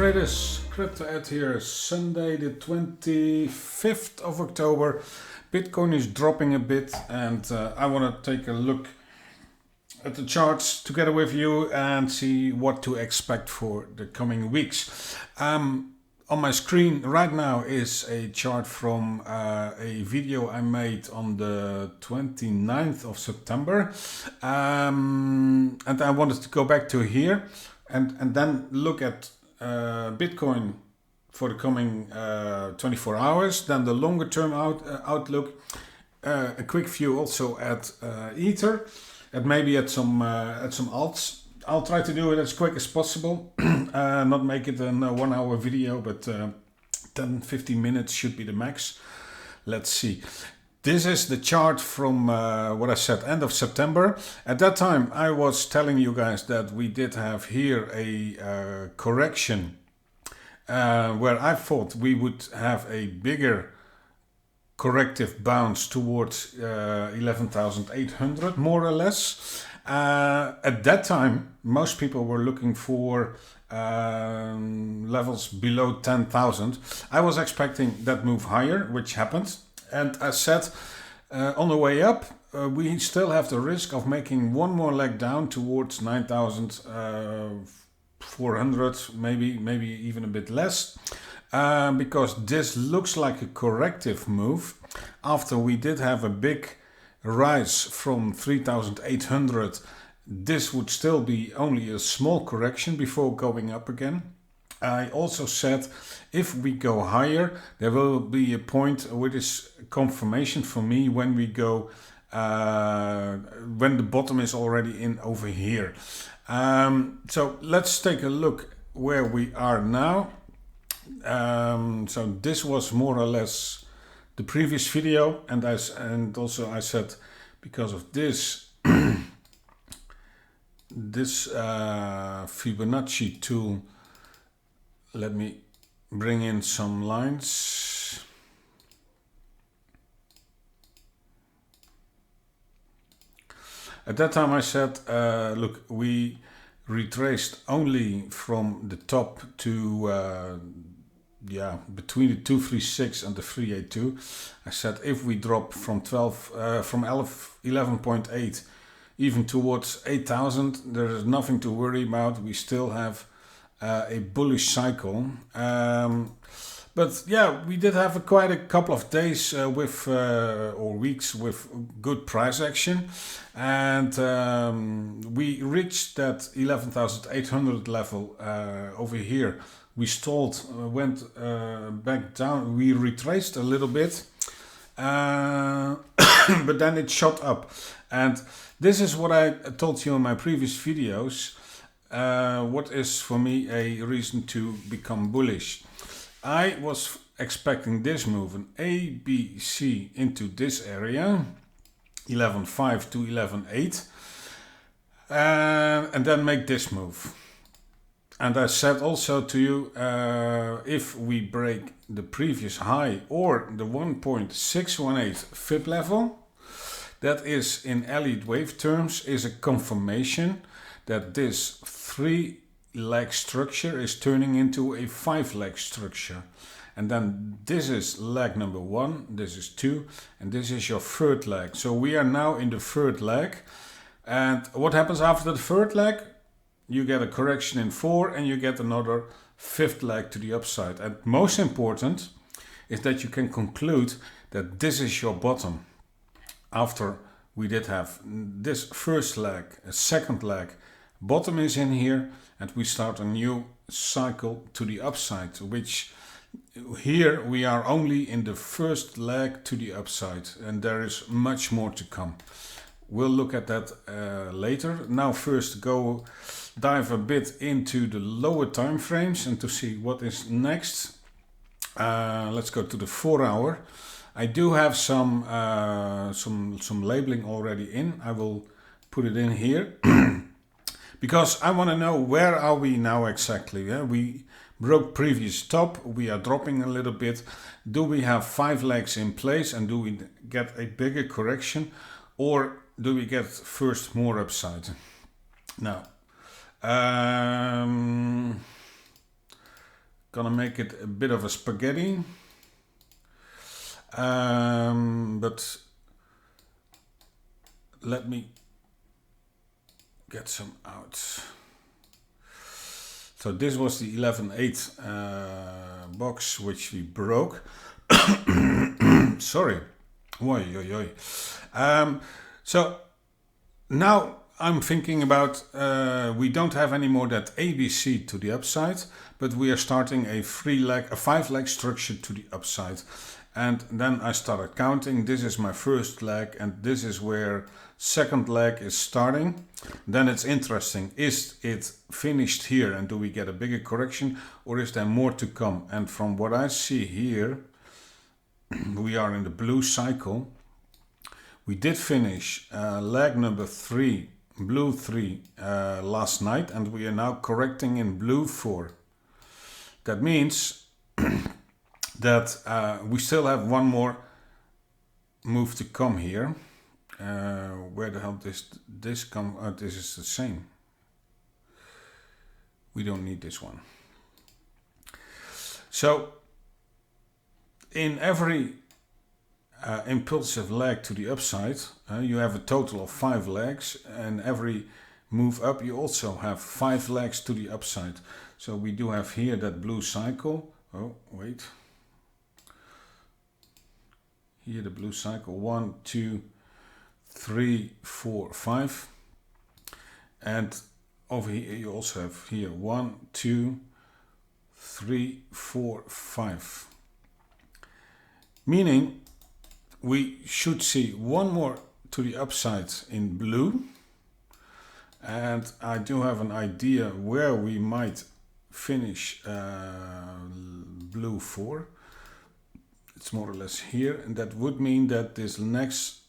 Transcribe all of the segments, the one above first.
traders, Crypto Ed here, Sunday the 25th of October. Bitcoin is dropping a bit and I want to take a look at the charts together with you and see what to expect for the coming weeks. On my screen right now is a chart from a video I made on the 29th of September. And I wanted to go back to here and then look at Bitcoin for the coming 24 hours, then the longer term outlook, a quick view also at Ether, and maybe at some alts. I'll try to do it as quick as possible, not make it a 1 hour video, but 10-15 minutes should be the max. Let's see. This is the chart from what I said, end of September. At that time, I was telling you guys that we did have here a correction where I thought we would have a bigger corrective bounce towards 11,800, more or less. At that time, most people were looking for levels below 10,000. I was expecting that move higher, which happened. And as said, on the way up, we still have the risk of making one more leg down towards 9,400, maybe even a bit less, because this looks like a corrective move. After we did have a big rise from 3,800, this would still be only a small correction before going up again. I also said if we go higher, there will be a point which is confirmation for me when we go, when the bottom is already in over here. So let's take a look where we are now. So this was more or less the previous video, and also I said because of this, this Fibonacci tool. Let me bring in some lines. At that time I said, look, we retraced only from the top to between the 236 and the 382. I said if we drop from 11.8 even towards 8,000, there is nothing to worry about. We still have a bullish cycle, but yeah, we did have quite a couple of days or weeks with good price action, and we reached that 11,800 level over here. We stalled, went back down, we retraced a little bit, but then it shot up, and this is what I told you in my previous videos. What is for me a reason to become bullish? I was expecting this move, an A, B, C into this area, 11.5 to 11.8, and then make this move. And I said also to you, if we break the previous high or the 1.618 fib level, that is in Elliott wave terms is a confirmation that this 3-leg structure is turning into a 5-leg structure. And then this is leg number 1, this is 2, and this is your third leg. So we are now in the third leg. And what happens after the third leg? You get a correction in 4 and you get another 5th leg to the upside. And most important is that you can conclude that this is your bottom. After we did have this first leg, a second leg, bottom is in here, and we start a new cycle to the upside, which here we are only in the first leg to the upside, and there is much more to come. We'll look at that later. Now first go dive a bit into the lower time frames and to see what is next. Let's go to the 4 hour. I do have some labeling already in. I will put it in here. Because I want to know where are we now exactly. Yeah? We broke previous top, we are dropping a little bit. Do we have 5 legs in place and do we get a bigger correction, or do we get first more upside? Now, Gonna make it a bit of a spaghetti. But let me get some out. So this was the 11.8 box which we broke. Sorry. So now I'm thinking about we don't have anymore that ABC to the upside, but we are starting a 5-leg structure to the upside. And then I started counting. This is my first leg, and this is where second leg is starting. Then it's interesting. Is it finished here, and do we get a bigger correction, or is there more to come? And from what I see here, we are in the blue cycle. We did finish leg number 3, blue 3, last night, and we are now correcting in blue 4. That means that we still have one more move to come here. Where the hell this come? This is the same. We don't need this one. So in every impulsive leg to the upside, you have a total of 5 legs, and every move up you also have 5 legs to the upside. So we do have here that blue cycle. Oh, wait. Here the blue cycle, 1, 2, 3, 4, 5. And over here you also have here 1, 2, 3, 4, 5. Meaning we should see one more to the upside in blue. And I do have an idea where we might finish blue 4. It's more or less here, and that would mean that this next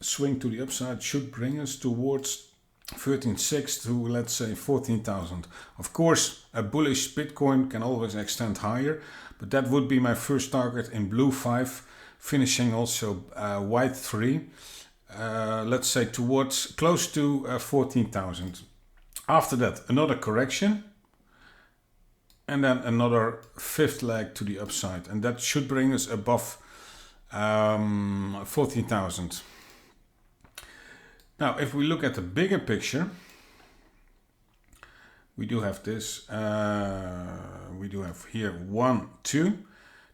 swing to the upside should bring us towards 13.6 to, let's say, 14,000. Of course, a bullish Bitcoin can always extend higher, but that would be my first target in blue 5, finishing also white 3, let's say towards close to 14,000. After that, another correction. And then another 5th leg to the upside. And that should bring us above 14,000. Now, if we look at the bigger picture, we do have this. We do have here 1, 2.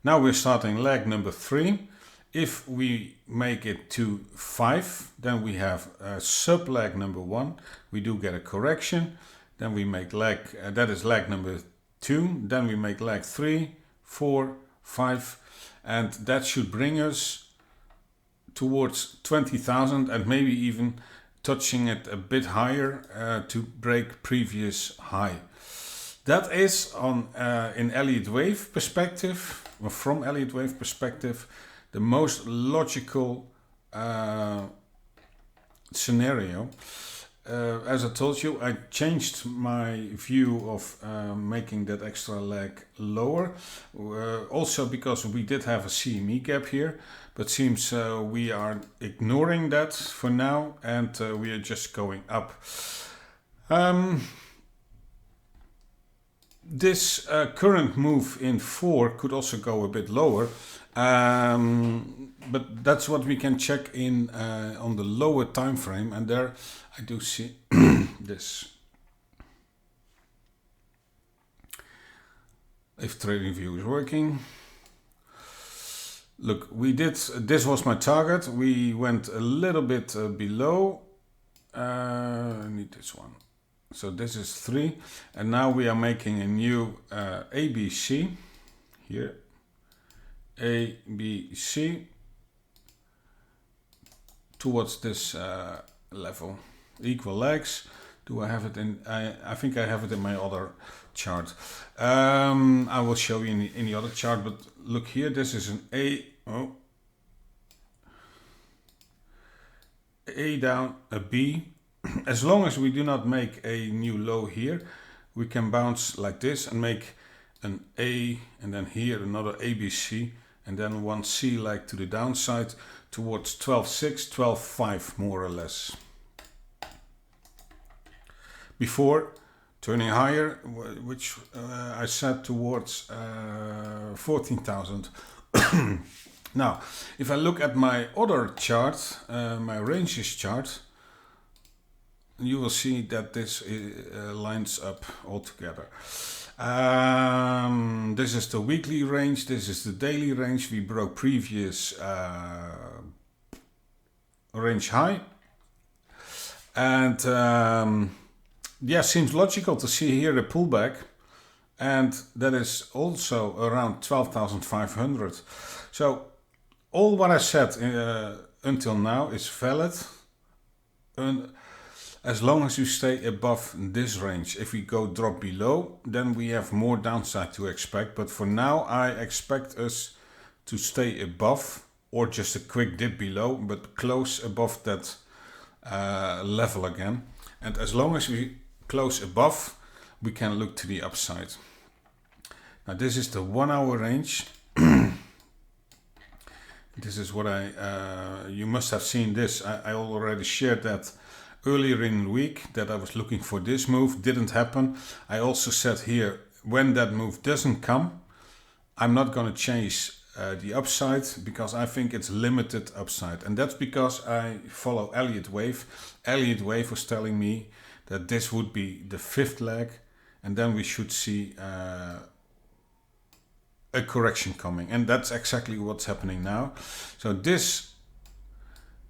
Now we're starting leg number 3. If we make it to 5, then we have sub leg number 1. We do get a correction. Then we make leg, that is leg number 2, then we make leg 3, 4, 5, and that should bring us towards 20,000 and maybe even touching it a bit higher to break previous high. That is on in Elliott wave perspective, or from Elliott wave perspective, the most logical scenario. As I told you, I changed my view of making that extra leg lower. Also because we did have a CME gap here, but seems we are ignoring that for now, and we are just going up. This current move in 4 could also go a bit lower. But that's what we can check in on the lower time frame, and there I do see this. If TradingView is working. Look, we did, this was my target. We went a little bit below. I need this one. So this is 3, and now we are making a new ABC here. ABC towards this level. Equal legs. Do I have it in? I think I have it in my other chart. I will show you in the other chart, but look here. This is an A. Oh. A down, a B. As long as we do not make a new low here, we can bounce like this and make an A, and then here another ABC, and then one C like to the downside towards 12.6, 12.5 more or less. Before turning higher, which I set towards 14,000. Now, if I look at my other chart, my ranges chart, you will see that this lines up altogether. This is the weekly range, this is the daily range. We broke previous range high. And yeah, seems logical to see here a pullback. And that is also around 12,500. So all what I said until now is valid. And as long as you stay above this range. If we go drop below, then we have more downside to expect. But for now, I expect us to stay above, or just a quick dip below, but close above that level again. And as long as we close above, we can look to the upside. Now this is the 1 hour range. This is what you must have seen this. I already shared that earlier in the week, that I was looking for this move. Didn't happen. I also said here, when that move doesn't come, I'm not going to chase the upside, because I think it's limited upside. And that's because I follow Elliott wave. Elliott wave was telling me that this would be the 5th leg, and then we should see a correction coming. And that's exactly what's happening now. So this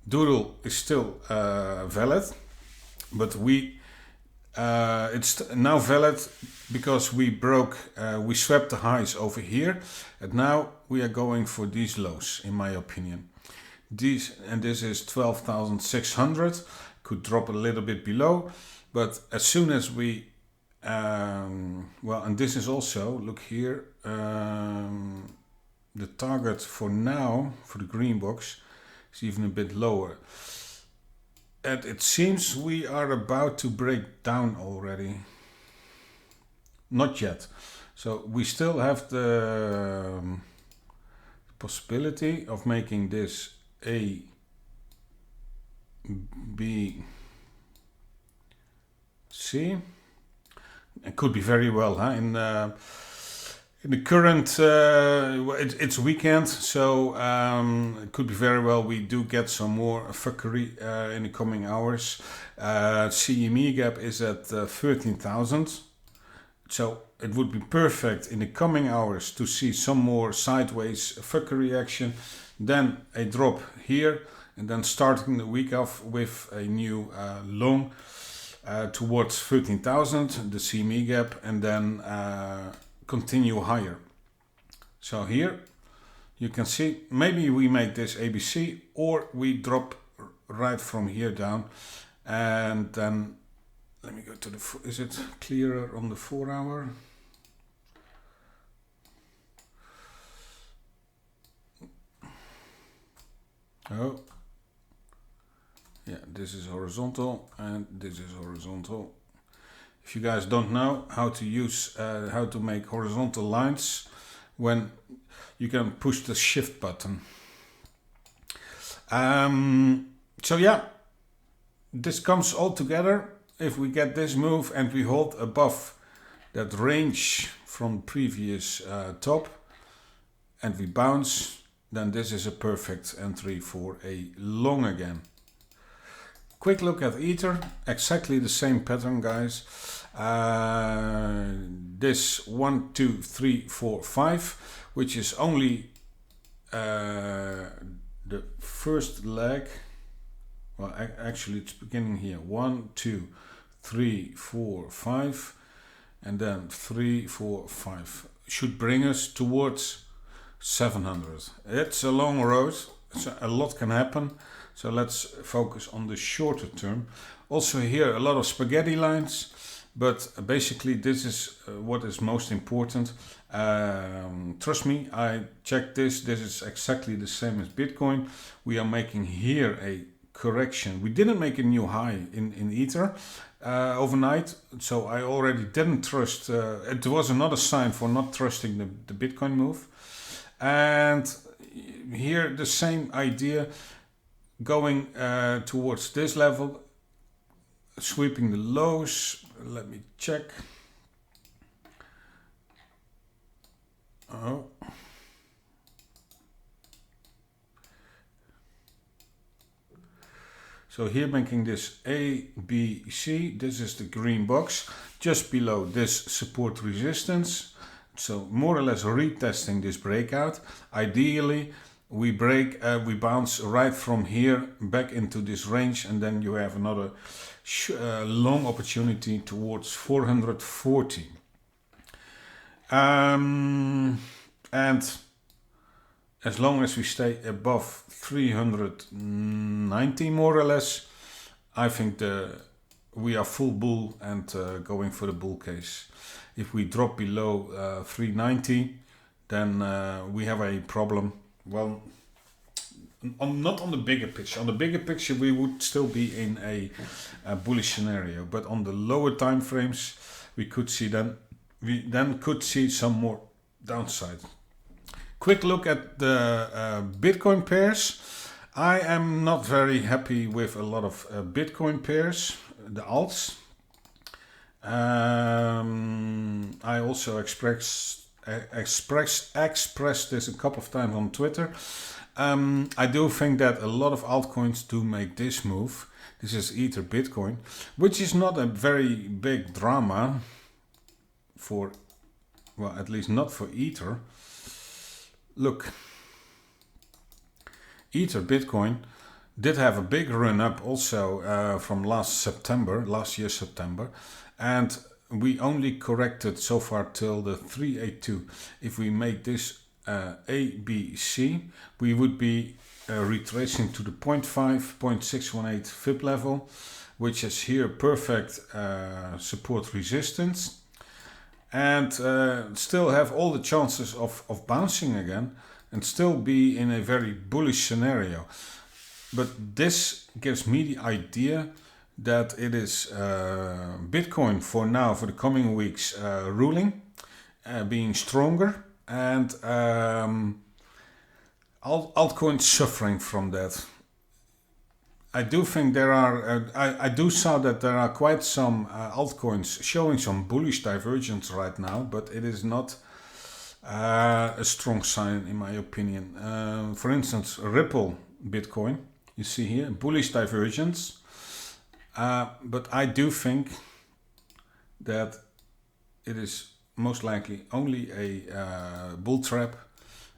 doodle is still valid, but it's now valid because we swept the highs over here, and now we are going for these lows, in my opinion. This is 12,600, could drop a little bit below, but as soon as we and this is also, look here, the target for now for the green box is even a bit lower, and it seems we are about to break down already. Not yet, so we still have the possibility of making this A, B, C. It could be very well, huh? In the current, it's weekend, so it could be very well we do get some more fuckery in the coming hours. CME gap is at 13,000, so it would be perfect in the coming hours to see some more sideways fuckery action, then a drop here, and then starting the week off with a new long towards 13,000, the CME gap, and then continue higher. So here you can see maybe we make this ABC, or we drop right from here down, and then let me go to the, is it clearer on the 4 hour? Oh yeah, this is horizontal and this is horizontal. If you guys don't know how to use, how to make horizontal lines, when you can push the shift button. So yeah, this comes all together. If we get this move and we hold above that range from previous top and we bounce, then this is a perfect entry for a long again. Quick look at Ether, exactly the same pattern, guys. This 1, 2, 3, 4, 5, which is only the first leg. Well, actually it's beginning here. 1, 2, 3, 4, 5, and then 3, 4, 5. Should bring us towards 700. It's a long road, so a lot can happen. So let's focus on the shorter term. Also here a lot of spaghetti lines, but basically this is what is most important. Trust me, I checked this. This is exactly the same as Bitcoin. We are making here a correction. We didn't make a new high in Ether overnight, so I already didn't trust. It was another sign for not trusting the Bitcoin move. And here the same idea, going towards this level, sweeping the lows, let me check. Oh. So here making this A, B, C, this is the green box, just below this support resistance. So more or less retesting this breakout. Ideally, we bounce right from here back into this range, and then you have another long opportunity towards 440. And as long as we stay above 390 more or less, I think we are full bull and going for the bull case. If we drop below 390, then we have a problem. Well, not on the bigger picture. On the bigger picture, we would still be in a bullish scenario, but on the lower time frames, we could see could see some more downside. Quick look at the Bitcoin pairs. I am not very happy with a lot of Bitcoin pairs, the alts. I also expressed this a couple of times on Twitter. I do think that a lot of altcoins do make this move. This is Ether Bitcoin, which is not a very big drama for, well, at least not for Ether. Look, Ether Bitcoin did have a big run up also from last year September, and we only corrected so far till the 382. If we make this A, B, C, we would be retracing to the 0.618 FIB level, which is here perfect support resistance. And still have all the chances of bouncing again and still be in a very bullish scenario. But this gives me the idea that it is Bitcoin for now, for the coming weeks, ruling, being stronger, and altcoins suffering from that. I do think there are, I do saw that there are quite some altcoins showing some bullish divergence right now, but it is not a strong sign in my opinion. For instance, Ripple Bitcoin, you see here, bullish divergence. But I do think that it is most likely only a bull trap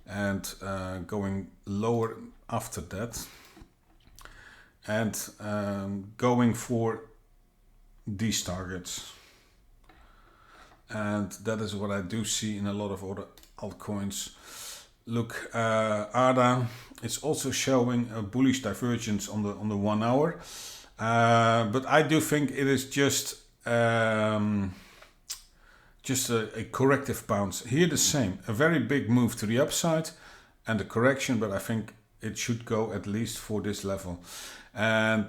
and going lower after that. And going for these targets, and that is what I do see in a lot of other altcoins. Look, ADA is also showing a bullish divergence on the 1 hour, but I do think it is just a corrective bounce. Here the same, a very big move to the upside and a correction, but I think it should go at least for this level. And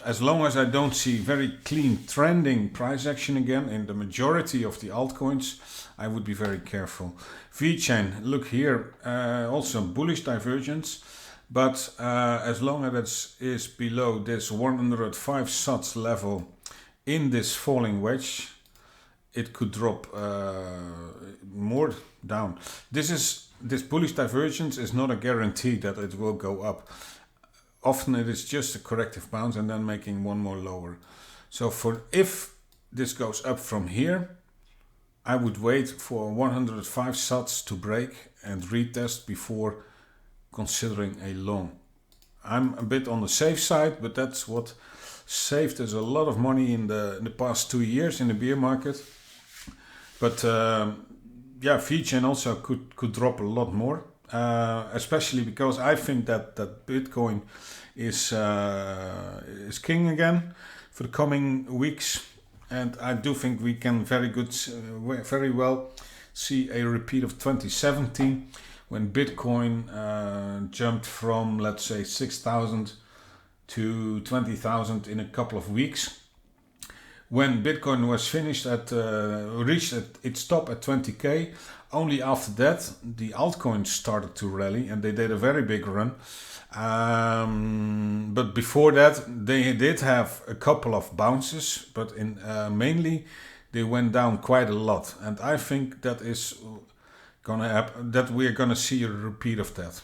as long as I don't see very clean trending price action again in the majority of the altcoins, I would be very careful. VeChain, look here, also bullish divergence, but as long as it is below this 105 sats level in this falling wedge, it could drop more down. This bullish divergence is not a guarantee that it will go up. Often it is just a corrective bounce and then making one more lower. So if this goes up from here, I would wait for 105 sats to break and retest before considering a long. I'm a bit on the safe side, but that's what saved us a lot of money in the past 2 years in the bear market. But VeChain also could drop a lot more. Especially because I think that Bitcoin is king again for the coming weeks, and I do think we can very well see a repeat of 2017 when Bitcoin jumped from, let's say, 6,000 to 20,000 in a couple of weeks. when Bitcoin was finished reached its top at 20k. Only after that, the altcoins started to rally, and they did a very big run. But before that, they did have a couple of bounces, but mainly they went down quite a lot. And I think that is gonna happen, that we're gonna see a repeat of that.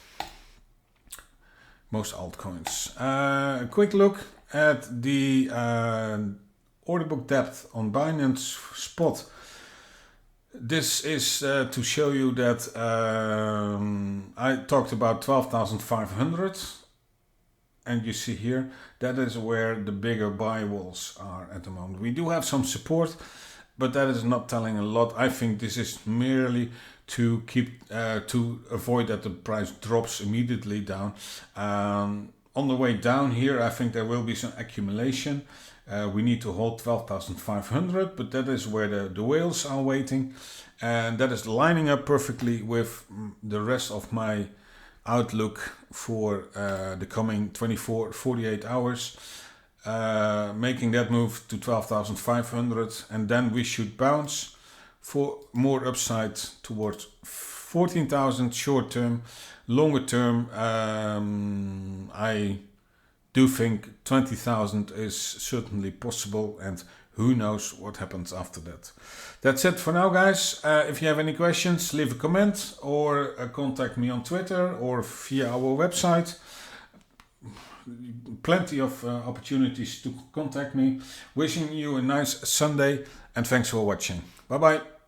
Most altcoins. A quick look at the order book depth on Binance Spot. This is to show you that I talked about 12,500, and you see here that is where the bigger buy walls are at the moment. We do have some support, but that is not telling a lot. I think this is merely to keep to avoid that the price drops immediately down. On the way down here, I think there will be some accumulation. We need to hold 12,500, but that is where the whales are waiting, and that is lining up perfectly with the rest of my outlook for the coming 48 hours, making that move to 12,500, and then we should bounce for more upside towards 14,000 short term. Longer term, I do think 20,000 is certainly possible, and who knows what happens after that. That's it for now, guys. If you have any questions, leave a comment or contact me on Twitter or via our website. Plenty of opportunities to contact me. Wishing you a nice Sunday, and thanks for watching. Bye bye.